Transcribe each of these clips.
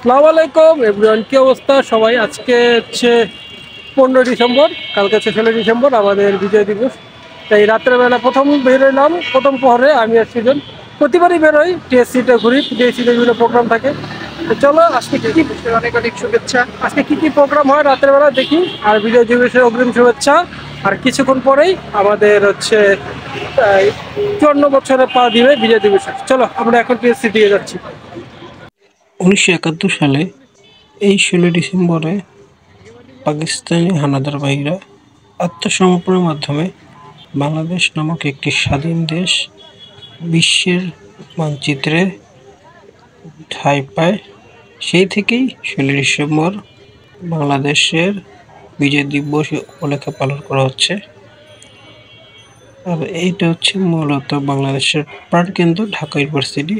আসসালামু আলাইকুম এভরিওয়ান, কি অবস্থা সবাই? আজকে হচ্ছে 15 ডিসেম্বর, কালকে হচ্ছে 16 ডিসেম্বর, আমাদের বিজয় দিবস। তাই রাত্রেবেলা প্রথম বেরোলাম, প্রথম প্রহরে আমি আর সুজন। প্রতিবারই বেরোই, টিএসসিতে ঘুরি, টিএসসিতে বিভিন্ন প্রোগ্রাম থাকে। তো চলো আজকে কি অনেক অনেক শুভেচ্ছা। আজকে কি প্রোগ্রাম হয় রাত্রেবেলা দেখি। আর বিজয় দিবসের অগ্রিম শুভেচ্ছা। আর কিছুক্ষণ পরেই আমাদের হচ্ছে 54 বছরে পা দিবে বিজয় দিবসে। চলো আমরা এখন টিএসসি দিয়ে যাচ্ছি। 1971 সালে এই 16 ডিসেম্বরে পাকিস্তানি হানাদার বাহিনীরা আত্মসমর্পণের মাধ্যমে বাংলাদেশ নামক একটি স্বাধীন দেশ বিশ্বের মানচিত্রে ঠাঁই পায়। সেই থেকেই 16 ডিসেম্বর বাংলাদেশের বিজয় দিবস উপলক্ষে পালন করা হচ্ছে। আর এইটা হচ্ছে মূলত বাংলাদেশের প্রাণকেন্দ্র ঢাকা ইউনিভার্সিটি।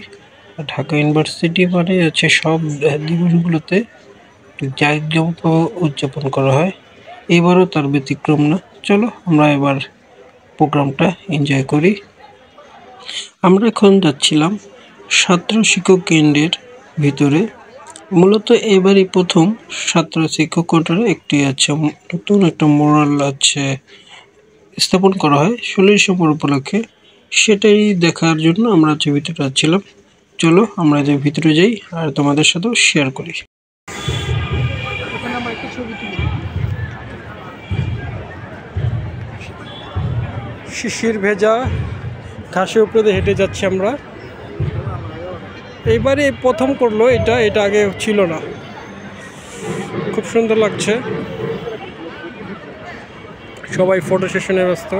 ঢাকা ইউনিভার্সিটি মানে হচ্ছে সব দিবসগুলোতে জাঁকজমকভাবে উদযাপন করা হয়, এবারও তার ব্যতিক্রম না। চলো আমরা এবার প্রোগ্রামটা এনজয় করি। আমরা এখন যাচ্ছিলাম ছাত্র শিক্ষক কেন্দ্রের ভিতরে। মূলত এবারই প্রথম ছাত্র শিক্ষক কোয়ার্টারে একটি আছে নতুন একটা মোরাল আছে স্থাপন করা হয় 16 ডিসেম্বর উপলক্ষে। সেটাই দেখার জন্য আমরা যে ভিতরে যাচ্ছিলাম। চলো আমরা যে ভিতরে যাই আর তোমাদের সাথেও শেয়ার করি। শিশির ভেজা ঘাসের উপরে দিয়ে হেঁটে যাচ্ছি আমরা। এইবারে প্রথম করলো এটা আগে ছিল না। খুব সুন্দর লাগছে, সবাই ফটো সেশনে ব্যস্ত।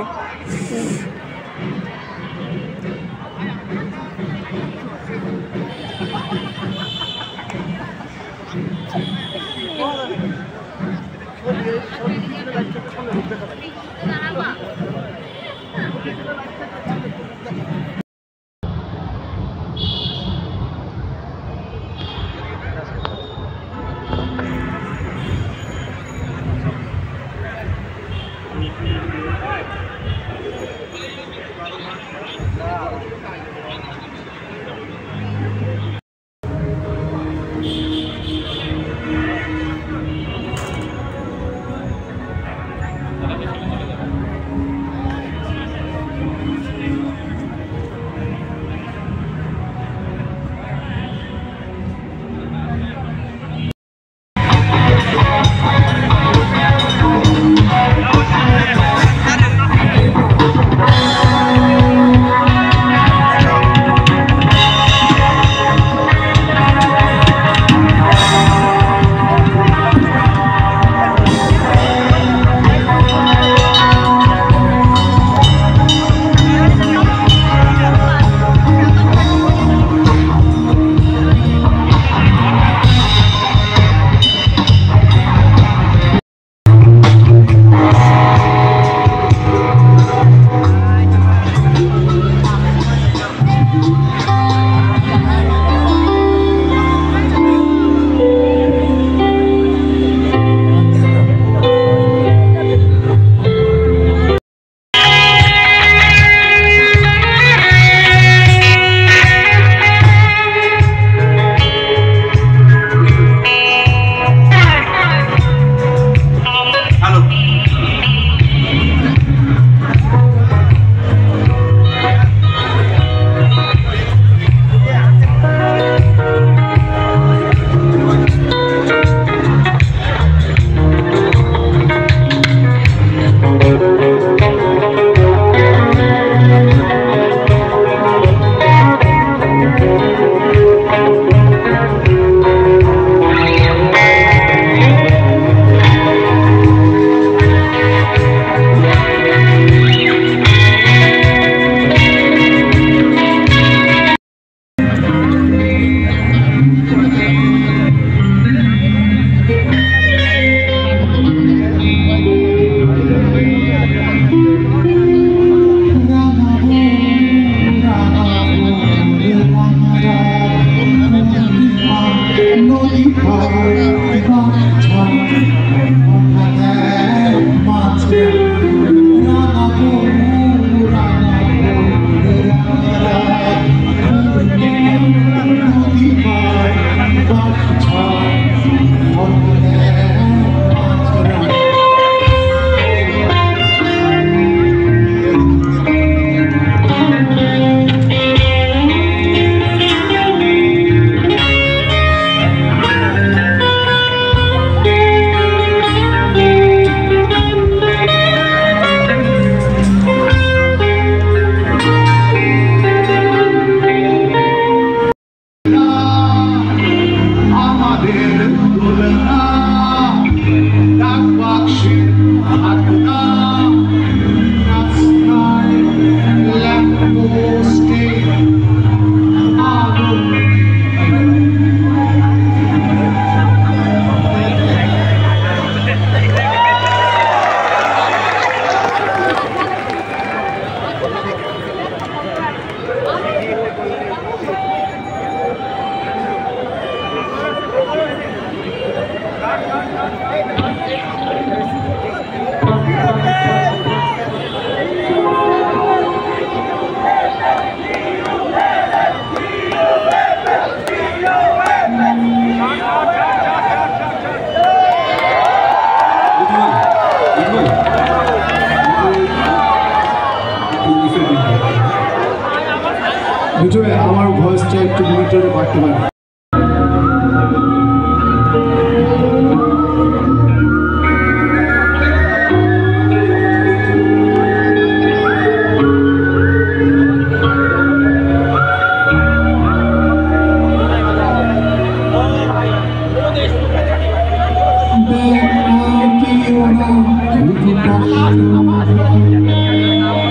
ভিডিওয়ে আমার ভয়েসটা একটু মনিটরে বাড়তে পারে।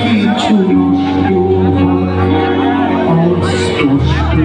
কিছু নষ্ট হয় অস্পষ্ট।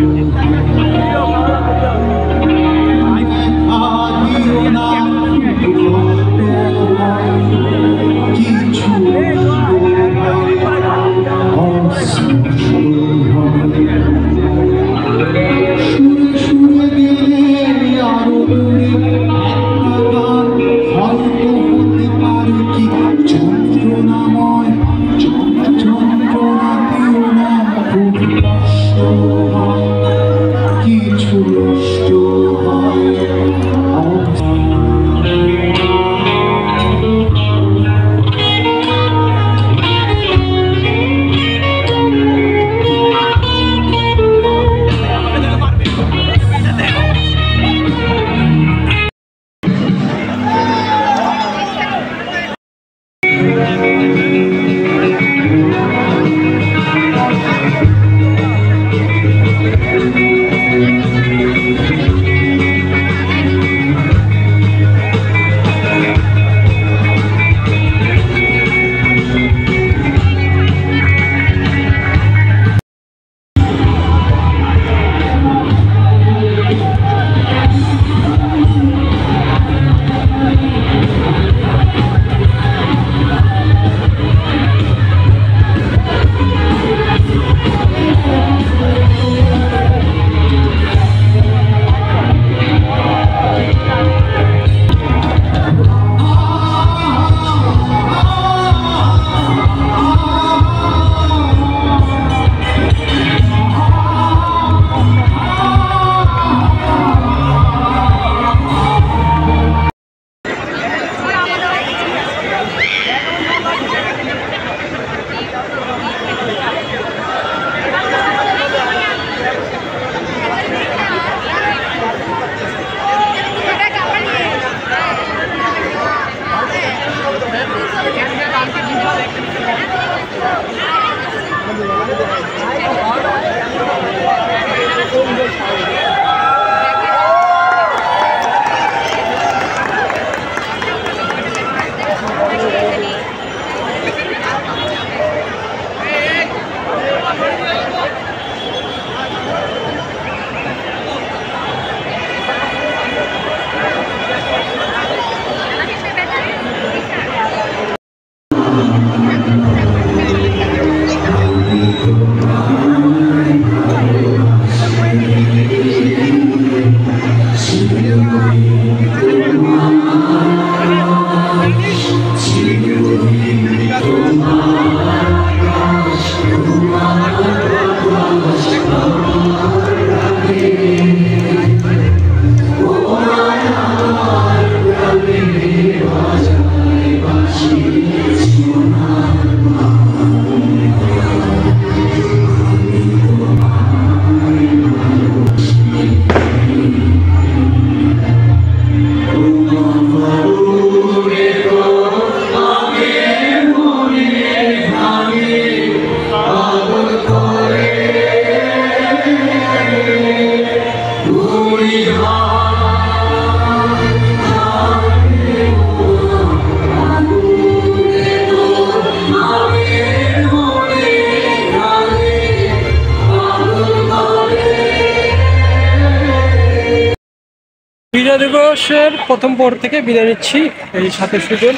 বিজয় দিবসের প্রথম পর থেকে বিদায় নিচ্ছি এই সাথে সুজন।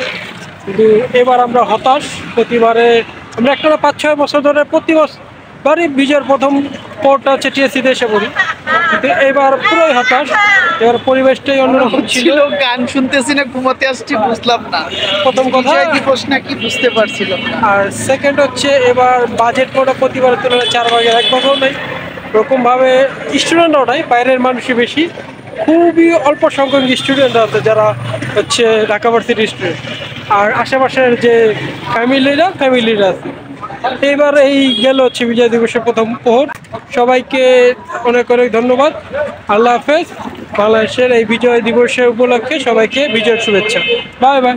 কিন্তু এবার আমরা হতাশ। প্রতিবারে আমরা একটা 5-6 বছর ধরে প্রতি বছরই বিজয়ের প্রথম পরটা হচ্ছে টিএসসিতে এসে পড়ি, কিন্তু এবার পুরোই হতাশ। এবার পরিবেশটাই অন্যরকম ছিল। গান শুনতেছি না ঘুমাতে আসছি, বুঝলাম না প্রথম কথা। বিজয় দিবস নাকি বুঝতে পারছিলাম না। আর সেকেন্ড হচ্ছে এবার বাজেট কোটা প্রতিবারের তুলনায় 4 ভাগের 1 ভাগও নেই। ওরকমভাবে স্টুডেন্টরাও নাই, বাইরের মানুষই বেশি। খুবই অল্প সংখ্যক স্টুডেন্ট আছে যারা হচ্ছে ঢাকা ভার্সিটির স্টুডেন্ট, আর আশেপাশের যে ফ্যামিলিরা আছে। এইবার এই গেল হচ্ছে বিজয় দিবসের প্রথম প্রহর। সবাইকে অনেক অনেক ধন্যবাদ। আল্লাহ হাফেজ। বাংলাদেশের এই বিজয় দিবসের উপলক্ষে সবাইকে বিজয়ের শুভেচ্ছা। Bye bye.